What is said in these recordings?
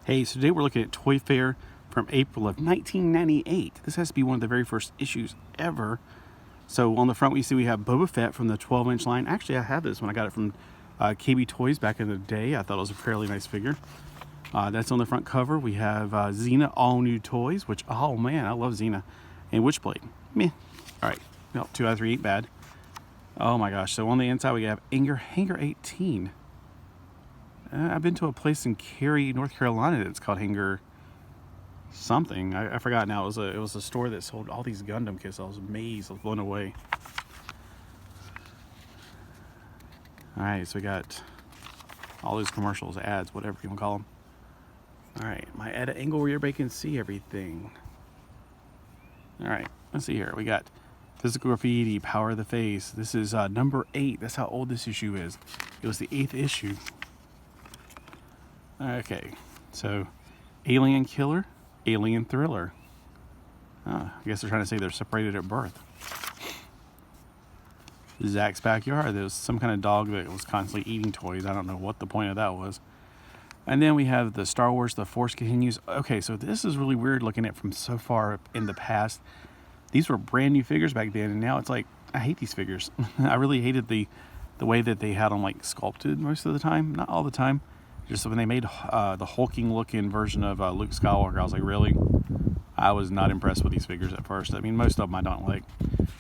Hey, so today we're looking at Toy Fair from April of 1998. This has to be one of the very first issues ever. So on the front we see we have Boba Fett from the 12-inch line. Actually, I have this when I got it from KB Toys back in the day. I thought it was a fairly nice figure. That's on the front cover. We have Xena All New Toys, which, oh man, I love Xena. And Witchblade. Meh. Alright, no, 2 out of 3 ain't bad. Oh my gosh, so on the inside we have Hangar 18. I've been to a place in Cary, North Carolina that's called Hangar something. I forgot now. It was a store that sold all these Gundam kits. I was amazed. I was blown away. Alright, so we got all those commercials, ads, whatever you want to call them. Alright, am I at an angle where everybody can see everything? Alright, let's see here. We got Physical Graffiti, Power of the Face. This is number 8. That's how old this issue is. It was the 8th issue. Okay, so Alien Killer, Alien Thriller. I guess they're trying to say they're separated at birth. Zach's Backyard. There was some kind of dog that was constantly eating toys. I don't know what the point of that was. And then we have the Star Wars The Force Continues. Okay, so this is really weird looking at it from so far in the past. These were brand new figures back then, and now it's like, I hate these figures. I really hated the way that they had them like sculpted most of the time. Not all the time. Just when they made the hulking looking version of Luke Skywalker, I was like, really? I was not impressed with these figures at first. I mean, most of them I don't like.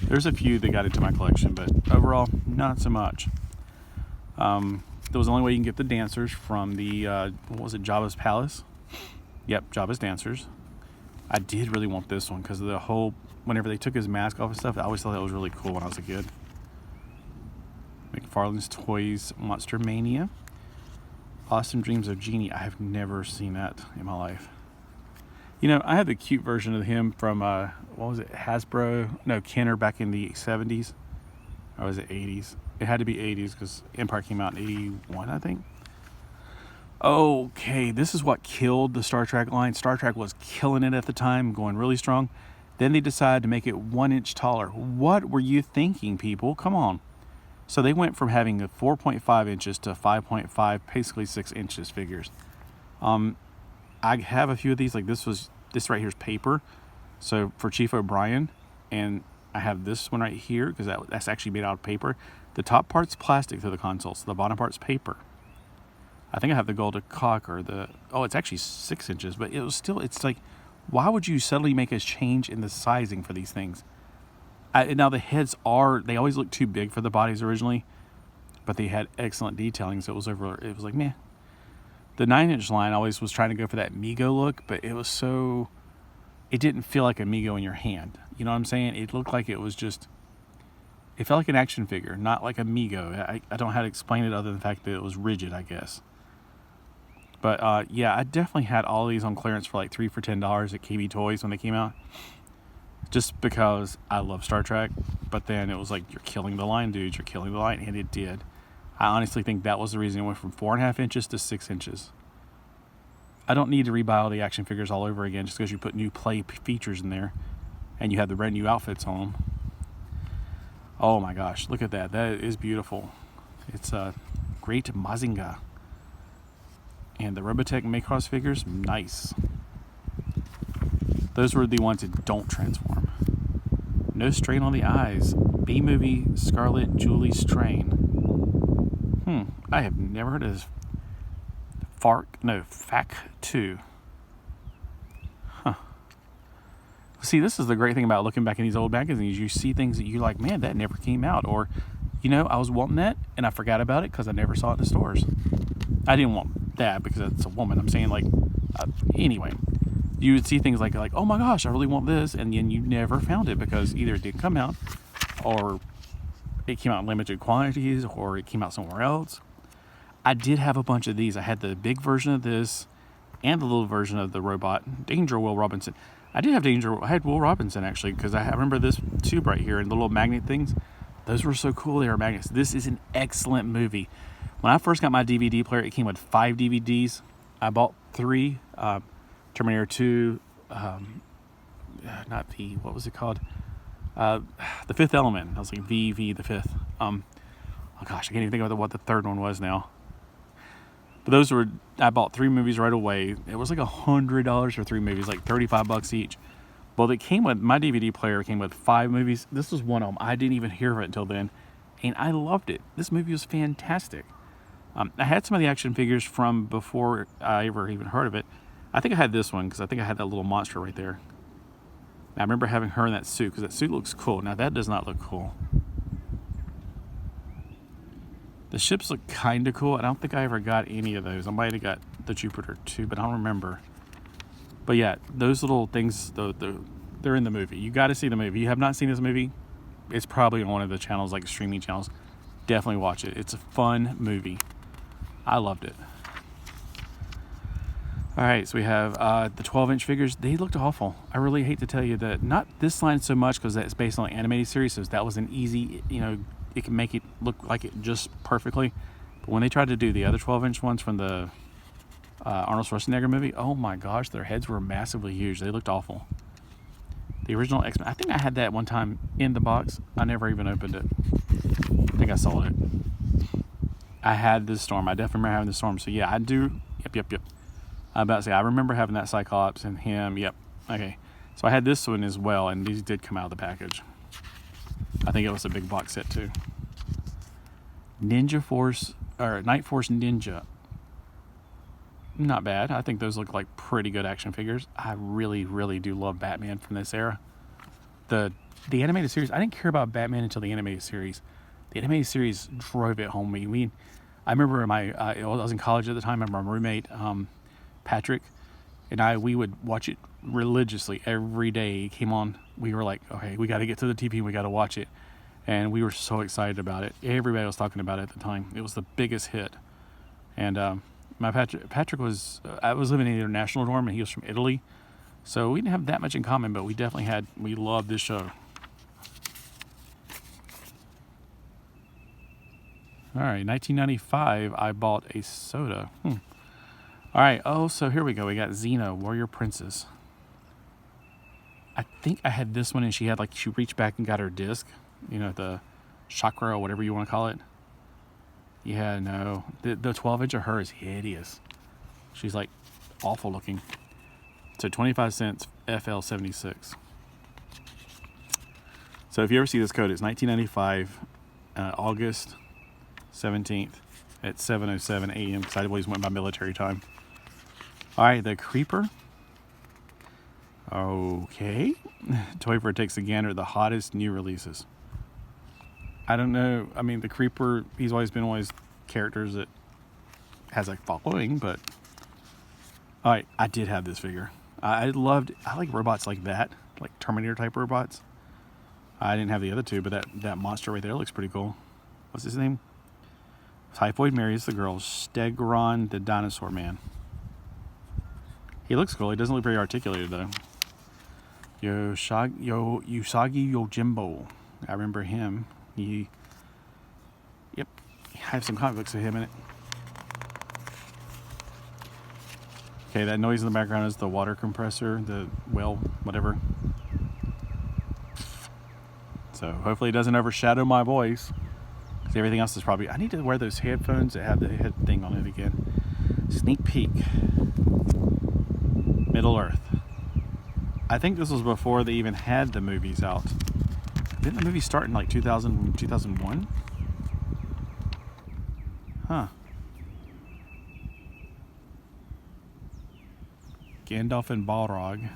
There's a few that got into my collection, but overall, not so much. That was the only way you can get the dancers from the, what was it, Jabba's Palace? Yep, Jabba's Dancers. I did really want this one because of the whole, whenever they took his mask off and stuff, I always thought that was really cool when I was a kid. McFarlane's Toys Monster Mania. Awesome Dreams of Genie. I have never seen that in my life. You know, I had the cute version of him from, what was it, Hasbro? No, Kenner back in the 70s. Or was it 80s? It had to be 80s because Empire came out in 81, I think. Okay, this is what killed the Star Trek line. Star Trek was killing it at the time, going really strong. Then they decided to make it 1 inch taller. What were you thinking, people? Come on. So they went from having a 4.5 inches to 5.5, basically 6 inches figures. I have a few of these. Like this right here is paper. So for Chief O'Brien, and I have this one right here because that's actually made out of paper. The top part's plastic to the console, so the bottom part's paper. I think I have the Golden Cock or it's actually 6 inches, but it was still, it's like, why would you suddenly make a change in the sizing for these things? Now the heads they always looked too big for the bodies originally, but they had excellent detailing, so it was like meh. The 9-inch line always was trying to go for that Mego look, but it didn't feel like a Mego in your hand. You know what I'm saying? It looked like it felt like an action figure, not like a Mego. I don't know how to explain it other than the fact that it was rigid, I guess. But yeah, I definitely had all these on clearance for like 3 for $10 at KB Toys when they came out. Just because I love Star Trek, but then it was like, you're killing the line, dudes, you're killing the line, and it did. I honestly think that was the reason it went from 4.5 inches to 6 inches. I don't need to rebuy all the action figures all over again just because you put new play features in there and you have the brand new outfits on them. Oh my gosh, look at that. That is beautiful. It's a Great Mazinga. And the Robotech Macross figures, nice. Those were the ones that don't transform. No Strain on the Eyes. B-movie Scarlet Julie Strain. I have never heard of this. FAC 2. Huh. See, this is the great thing about looking back in these old magazines. You see things that you're like, man, that never came out. Or, you know, I was wanting that and I forgot about it because I never saw it in the stores. I didn't want that because it's a woman. I'm saying, like, anyway. You would see things like, oh my gosh, I really want this, and then you never found it because either it didn't come out, or it came out in limited quantities, or it came out somewhere else. I did have a bunch of these. I had the big version of this, and the little version of the robot, Danger Will Robinson. I had Will Robinson, actually, because I remember this tube right here, and the little magnet things. Those were so cool, they were magnets. This is an excellent movie. When I first got my DVD player, it came with 5 DVDs. I bought 3, Terminator 2, what was it called? The Fifth Element. I was like, the Fifth. Oh gosh, I can't even think of what the third one was now. But those were, I bought 3 movies right away. It was like $100 for 3 movies, like 35 bucks each. Well, it came with, my DVD player came with 5 movies. This was one of them. I didn't even hear of it until then, and I loved it. This movie was fantastic. I had some of the action figures from before I ever even heard of it. I think I had this one because I think I had that little monster right there. I remember having her in that suit because that suit looks cool. Now that does not look cool. The ships look kind of cool. I don't think I ever got any of those. I might have got the Jupiter too, but I don't remember. But yeah, those little things, they're in the movie. You got to see the movie. If you have not seen this movie, it's probably on one of the channels, like streaming channels. Definitely watch it. It's a fun movie. I loved it. All right, so we have the 12-inch figures. They looked awful. I really hate to tell you that. Not this line so much because that's based on an animated series, so that was an easy, you know, it can make it look like it just perfectly. But when they tried to do the other 12-inch ones from the Arnold Schwarzenegger movie, oh my gosh, their heads were massively huge. They looked awful. The original X-Men, I think I had that one time in the box. I never even opened it. I think I sold it. I had this Storm. I definitely remember having the Storm. So yeah, I do. Yep. I'm about to say, I remember having that Cyclops and him. Yep. Okay. So I had this one as well, and these did come out of the package. I think it was a big box set too. Ninja Force, or Knight Force Ninja. Not bad. I think those look like pretty good action figures. I really do love Batman from this era. The animated series, I didn't care about Batman until the animated series. The animated series drove it home me. I remember I was in college at the time. I remember my roommate, Patrick, and we would watch it religiously every day. It came on. We were like, okay, we got to get to the TV. We got to watch it. And we were so excited about it. Everybody was talking about it at the time. It was the biggest hit. And my Patrick was, I was living in an international dorm, and he was from Italy. So we didn't have that much in common, but we definitely we loved this show. All right, 1995, I bought a soda. All right, so here we go. We got Xena, Warrior Princess. I think I had this one, and she reached back and got her disc. You know, the chakra or whatever you want to call it. Yeah, no. The 12-inch of her is hideous. She's like awful looking. So 25 cents, FL76. So if you ever see this code, it's 1995, August 17th at 7:07 a.m. because I always went by military time. All right, the Creeper. Okay. Toy for Takes a Gander, the hottest new releases. I don't know. I mean, the Creeper, he's always been one of those characters that has a following, but all right, I did have this figure. I like robots like that, like Terminator type robots. I didn't have the other two, but that monster right there looks pretty cool. What's his name? Typhoid Mary is the girl. Stegron, the dinosaur man. He looks cool. He doesn't look very articulated though. Usagi Yojimbo. I remember him. Yep. I have some comic books of him in it. Okay, that noise in the background is the water compressor, the well, whatever. So hopefully it doesn't overshadow my voice. Because everything else is probably... I need to wear those headphones that have the head thing on it again. Sneak peek. Middle Earth. I think this was before they even had the movies out. Didn't the movie start in like 2000, 2001? Huh. Gandalf and Balrog.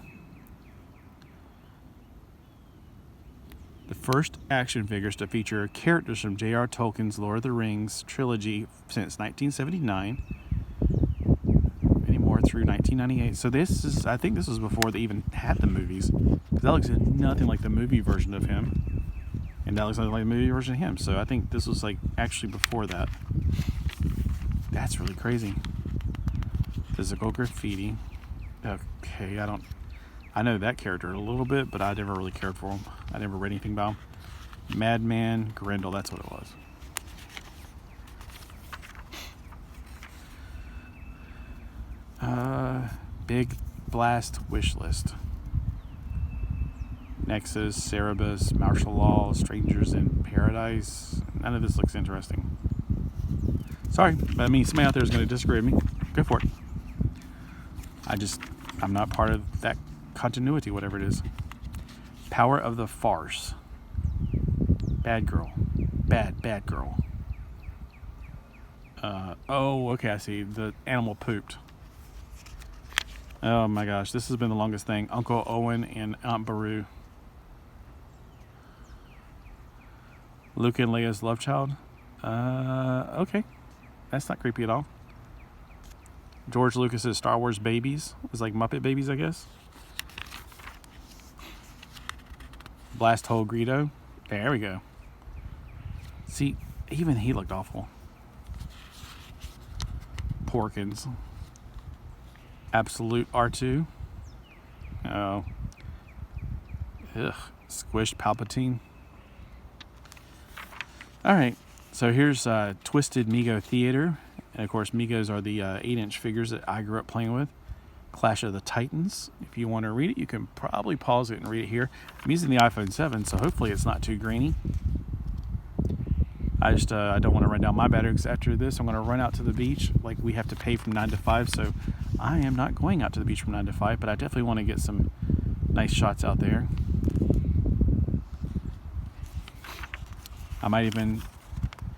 The first action figures to feature characters from J.R. Tolkien's Lord of the Rings trilogy since 1979. Anymore through 1998. So I think this was before they even had the movies. Because that looks nothing like the movie version of him. And that looks nothing like the movie version of him. So I think this was like actually before that. That's really crazy. Physical graffiti. Okay, I know that character a little bit, but I never really cared for him. I never read anything about him. Madman Grendel, that's what it was. Big Blast Wish List. Nexus, Cerebus, Martial Law, Strangers in Paradise. None of this looks interesting. Sorry, but I mean, somebody out there is going to disagree with me. Go for it. I'm not part of that continuity, whatever it is. Power of the Farce. Bad girl. Bad girl. Oh, okay, I see. The animal pooped. Oh my gosh, this has been the longest thing. Uncle Owen and Aunt Beru. Luke and Leia's love child. Okay. That's not creepy at all. George Lucas's Star Wars babies. It's like Muppet babies, I guess. Blast Hole Greedo. There we go. See, even he looked awful. Porkins. Absolute R2. Oh. Ugh. Squished Palpatine. Alright. So here's Twisted Mego Theatre. And of course, Megos are the 8-inch figures that I grew up playing with. Clash of the Titans. If you want to read it, you can probably pause it and read it here. I'm using the iPhone 7, so hopefully it's not too grainy. I don't want to run down my battery because after this I'm going to run out to the beach. Like, we have to pay from 9 to 5, so I am not going out to the beach from 9 to 5, but I definitely want to get some nice shots out there. I might even...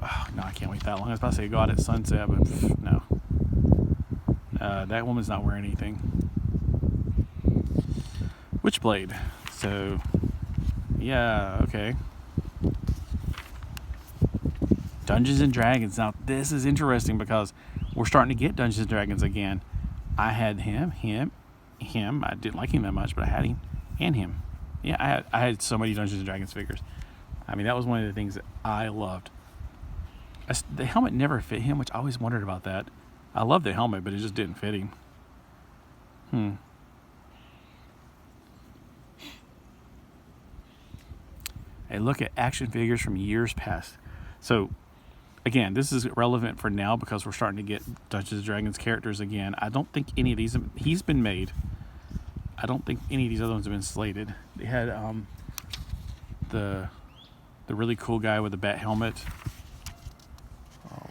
Oh, no, I can't wait that long. I was about to say go out at sunset, but no. That woman's not wearing anything. Witchblade. So, yeah, okay. Dungeons and Dragons. Now, this is interesting because we're starting to get Dungeons and Dragons again. I had him. I didn't like him that much, but I had him and him. Yeah, I had so many Dungeons and Dragons figures. I mean, that was one of the things that I loved. The helmet never fit him, which I always wondered about that. I love the helmet, but it just didn't fit him. Hey, look at action figures from years past. So, again, this is relevant for now because we're starting to get Dungeons and Dragons characters again. I don't think any of these... He's been made. I don't think any of these other ones have been slated. They had the really cool guy with the bat helmet.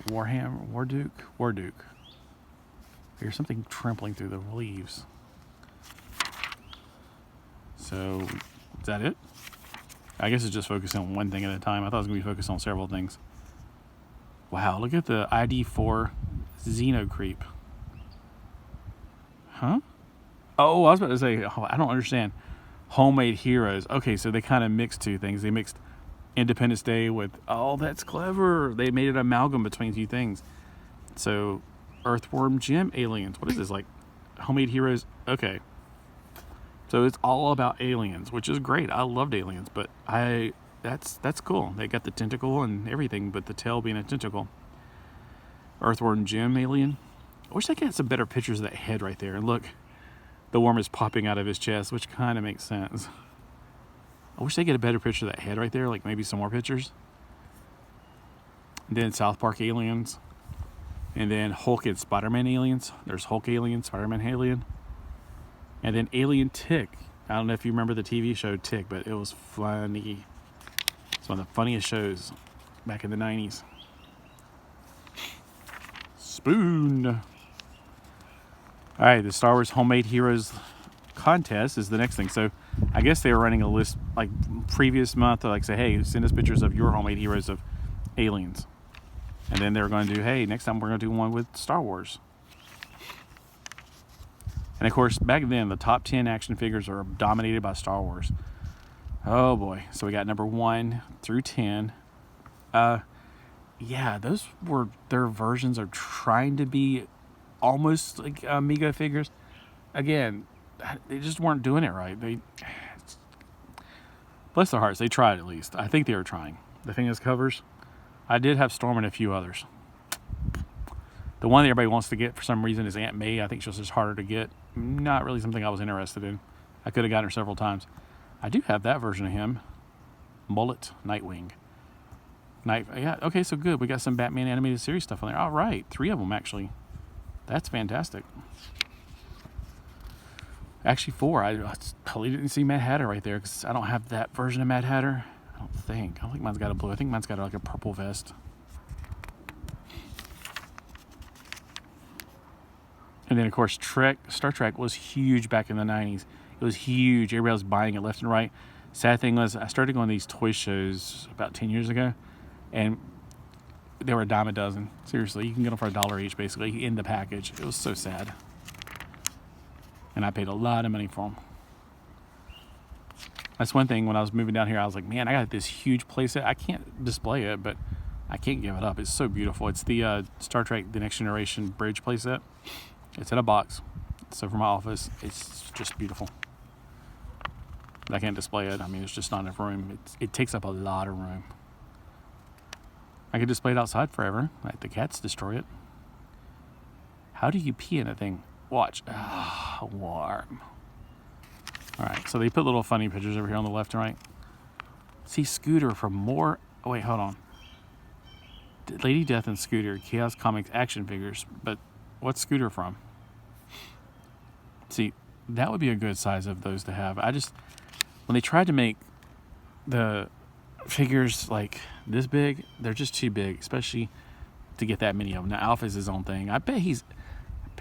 Warduke. Here's something trampling through the leaves. So, is that it? I guess it's just focusing on one thing at a time. I thought it was going to be focused on several things. Wow, look at the ID4 Xeno creep. Huh? Oh, I was about to say, I don't understand. Homemade heroes. Okay, so they kind of mixed two things. They mixed Independence Day with, oh, that's clever. They made an amalgam between two things. So, Earthworm Jim aliens. What is this, like homemade heroes? Okay. So it's all about aliens, which is great. I loved aliens, but that's cool. They got the tentacle and everything, but the tail being a tentacle. Earthworm Jim alien. I wish I could get some better pictures of that head right there. And look, the worm is popping out of his chest, which kind of makes sense. I wish they get a better picture of that head right there, like maybe some more pictures. And then South Park aliens. And then Hulk and Spider-Man aliens. There's Hulk alien, Spider-Man alien. And then Alien Tick. I don't know if you remember the TV show Tick, but it was funny. It's one of the funniest shows back in the 90s. Spoon. All right, the Star Wars Homemade Heroes contest is the next thing. So I guess they were running a list like previous month, like say, hey, send us pictures of your homemade heroes of aliens. And then they were going to do, hey, next time we're going to do one with Star Wars. And of course, back then, the top 10 action figures are dominated by Star Wars. Oh boy. So we got number 1 through 10. Yeah, those were their versions of trying to be almost like Mego figures. Again, they just weren't doing it right. Bless their hearts, they tried at least. I think they were trying. The thing is, covers, I did have Storm and a few others. The one that everybody wants to get for some reason is Aunt May. I think she's just harder to get. Not really something I was interested in. I could have gotten her several times. I do have that version of him. Mullet Nightwing. Yeah, okay, so good. We got some Batman animated series stuff on there. All right, 3 of them actually. That's fantastic. Actually 4. I totally didn't see Mad Hatter right there because I don't have that version of Mad Hatter. I don't think mine's got a blue. I think mine's got like a purple vest. And then, of course, Star Trek was huge back in the 90s. It was huge. Everybody was buying it left and right. Sad thing was, I started going to these toy shows about 10 years ago, and they were a dime a dozen. Seriously, you can get them for $1 each, basically, in the package. It was so sad. And I paid a lot of money for them. That's one thing, when I was moving down here, I was like, man, I got this huge playset. I can't display it, but I can't give it up. It's so beautiful. It's the Star Trek The Next Generation Bridge playset. It's in a box. So for my office, it's just beautiful. I can't display it. I mean, it's just not enough room. It takes up a lot of room. I could display it outside forever. Like the cats destroy it. How do you pee in a thing? Watch. Ah, warm. All right, so they put little funny pictures over here on the left and right. See Scooter from more... Oh, wait, hold on. Lady Death and Scooter, Chaos Comics action figures. But what's Scooter from? See, that would be a good size of those to have. When they tried to make the figures like this big, they're just too big, especially to get that many of them. Now, Alf is his own thing. I bet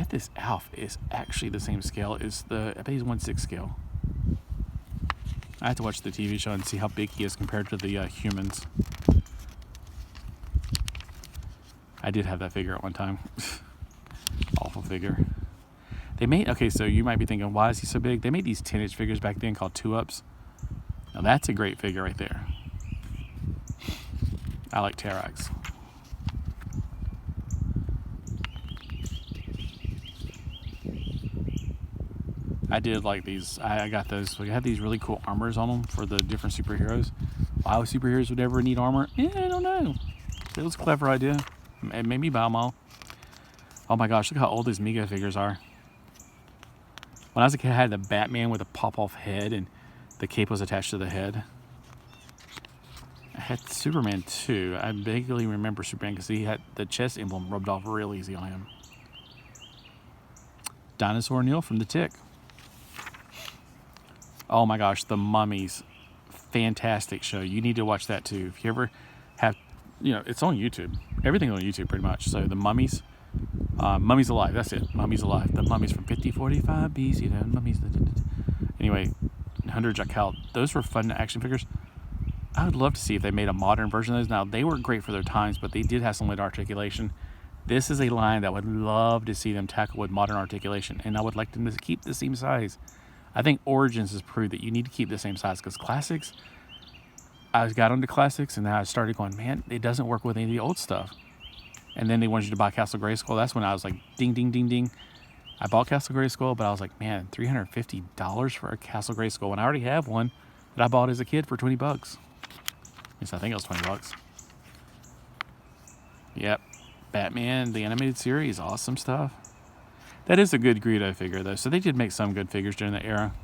this Alf is actually the same scale as I bet he's 1/6 scale. I have to watch the TV show and see how big he is compared to the humans. I did have that figure at one time. Awful figure. Okay, so you might be thinking, why is he so big? They made these 10-inch figures back then called 2-ups. Now that's a great figure right there. I like Terax. I did like these. I got those. I had these really cool armors on them for the different superheroes. Why superheroes would ever need armor? I don't know. It was a clever idea. It made me buy them all. Oh my gosh, look how old these Mego figures are. When I was a kid, I had the Batman with a pop-off head and the cape was attached to the head. I had Superman too. I vaguely remember Superman because he had the chest emblem rubbed off real easy on him. Dinosaur Neil from The Tick. Oh my gosh, The Mummies. Fantastic show. You need to watch that too. If you ever have, it's on YouTube. Everything's on YouTube pretty much. So The Mummies. Mummies Alive, that's it. Mummies Alive. The Mummies from 5045 BC. The Mummies. Anyway, 100 Jackal. Those were fun action figures. I would love to see if they made a modern version of those. Now, they were great for their times, but they did have some late articulation. This is a line that I would love to see them tackle with modern articulation, and I would like them to keep the same size. I think Origins has proved that you need to keep the same size, because Classics, I got into Classics, and then I started going, man, it doesn't work with any of the old stuff. And then they wanted you to buy Castle Grayskull. That's when I was like, ding, ding, ding, ding. I bought Castle Grayskull, but I was like, man, $350 for a Castle Grayskull, and I already have one that I bought as a kid for $20. At least I think it was $20. Yep. Batman, the animated series, awesome stuff. That is a good Greedo figure, though. So they did make some good figures during that era.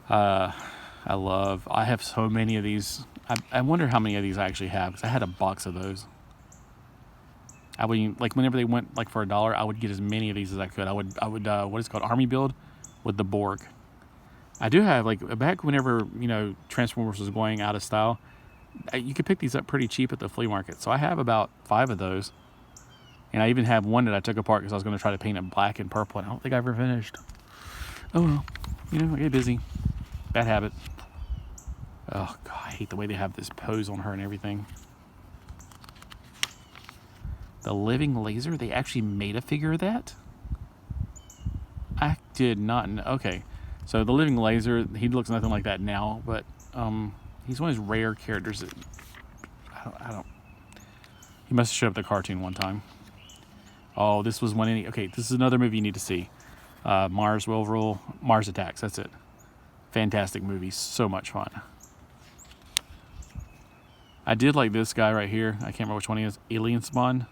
I have so many of these. I wonder how many of these I actually have, because I had a box of those. I would, like, whenever they went, like, for $1, I would get as many of these as I could. I would what is it called, Army Build with the Borg. I do have, like, back whenever, Transformers was going out of style, you could pick these up pretty cheap at the flea market. So I have about 5 of those. And I even have one that I took apart because I was going to try to paint it black and purple, and I don't think I ever finished. Oh well, I get busy. Bad habit. Oh God, I hate the way they have this pose on her and everything. The Living Laser, they actually made a figure of that? I did not know. Okay, so the Living Laser, he looks nothing like that now, but he's one of those rare characters that I don't. He must have showed up the cartoon one time. Oh, this was one. Okay, this is another movie you need to see. Mars Will Rule. Mars Attacks. That's it. Fantastic movie. So much fun. I did like this guy right here. I can't remember which one he is. Alien Spawn.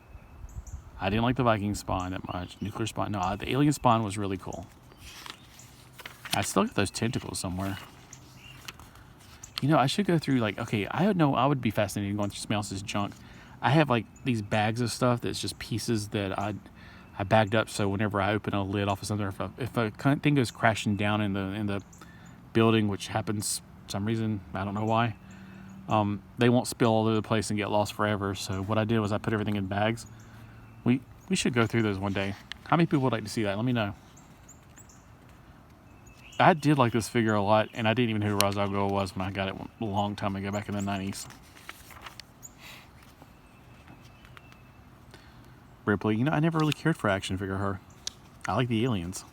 I didn't like the Viking Spawn that much. Nuclear Spawn. No, the Alien Spawn was really cool. I still got those tentacles somewhere. I should go through, like, okay, I would be fascinated going through somebody else's junk. I have, like, these bags of stuff that's just pieces that I bagged up, so whenever I open a lid off of something, if a thing goes crashing down in the building, which happens for some reason, I don't know why, They won't spill all over the place and get lost forever. So what I did was I put everything in bags. We should go through those one day. How many people would like to see that? Let me know. I did like this figure a lot, and I didn't even know who Ra's al Ghul was when I got it a long time ago, back in the 90s. Ripley, you know, I never really cared for action figure her. I like the aliens.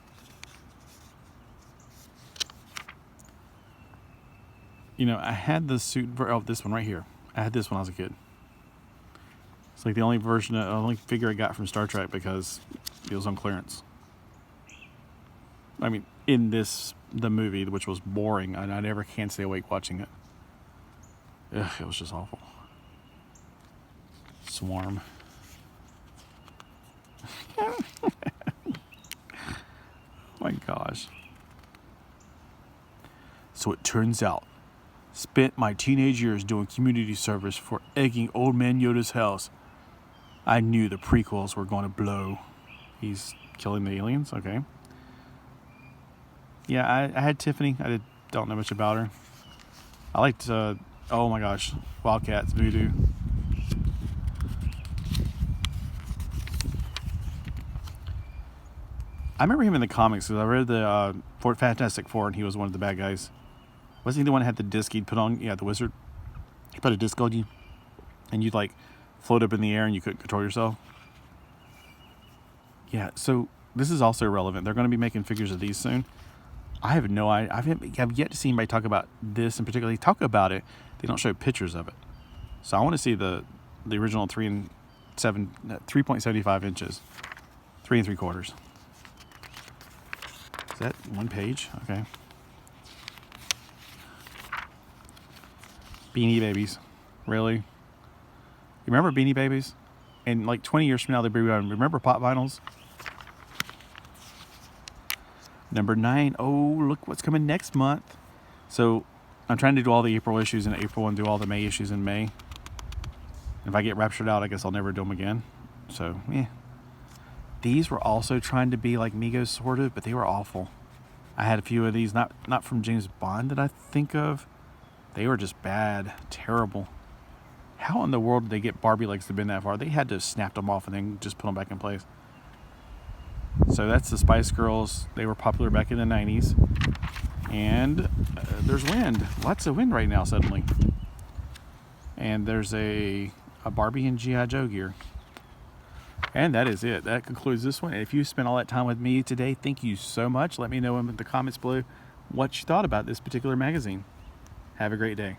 You know, I had the suit, oh, this one right here. I had this when I was a kid. It's like the only only figure I got from Star Trek because it was on clearance. I mean, in the movie, which was boring, and I never can stay awake watching it. Ugh, it was just awful. Swarm. Oh my gosh. So it turns out, spent my teenage years doing community service for egging Old Man Yoda's house. I knew the prequels were going to blow. He's killing the aliens? Okay. Yeah, I had Tiffany. Don't know much about her. I liked, oh my gosh, Wildcats, Voodoo. I remember him in the comics because I read the Fantastic Four, and he was one of the bad guys. Wasn't he the one that had the disc he'd put on? Yeah, the wizard. He put a disc on you, and you'd like float up in the air and you couldn't control yourself. Yeah, so this is also relevant. They're going to be making figures of these soon. I have no idea. I've yet to see anybody talk about this in particular. They talk about it. They don't show pictures of it. So I want to see the original 3.75 inches, 3 3/4. Is that one page? Okay. Beanie Babies. Really? You remember Beanie Babies? And like 20 years from now, they'll be remember pop vinyls? Number 9. Oh, look what's coming next month. So I'm trying to do all the April issues in April and do all the May issues in May. If I get raptured out, I guess I'll never do them again. So, yeah. These were also trying to be like Mego, sort of, but they were awful. I had a few of these, not from James Bond that I think of. They were just bad, terrible. How in the world did they get Barbie legs to bend that far? They had to snap them off and then just put them back in place. So that's the Spice Girls. They were popular back in the 90s. And there's wind. Lots of wind right now suddenly. And there's a Barbie and G.I. Joe gear. And that is it. That concludes this one. If you spent all that time with me today, thank you so much. Let me know in the comments below what you thought about this particular magazine. Have a great day.